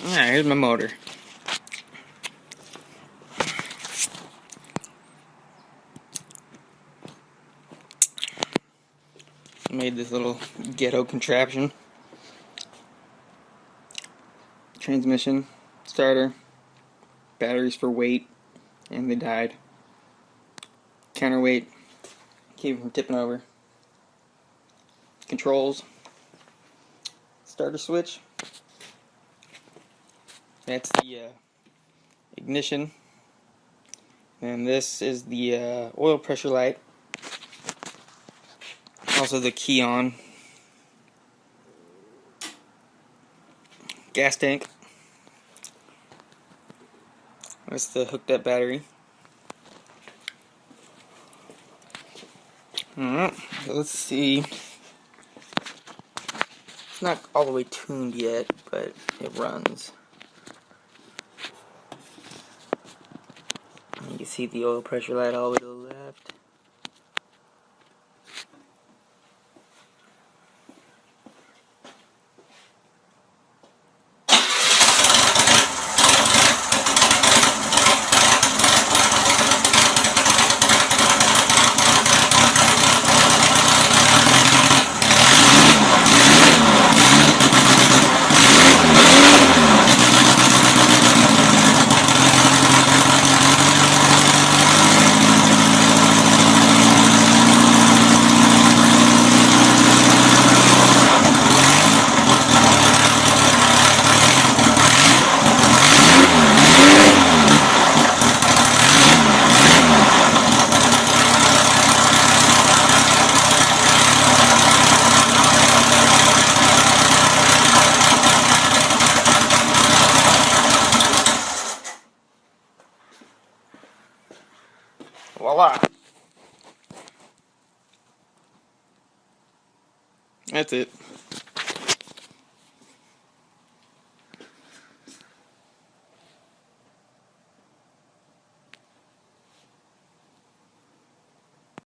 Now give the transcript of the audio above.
Alright, here's my motor. Made this little ghetto contraption. Transmission, starter, batteries for weight, and they died. Counterweight, keep it from tipping over. Controls, starter switch. That's the ignition. And this is the oil pressure light. Also the key on. Gas tank. That's the hooked up battery. Alright, so let's see. It's not all the way tuned yet, but it runs. You can see the oil pressure light all the way to the left. Voila! That's it.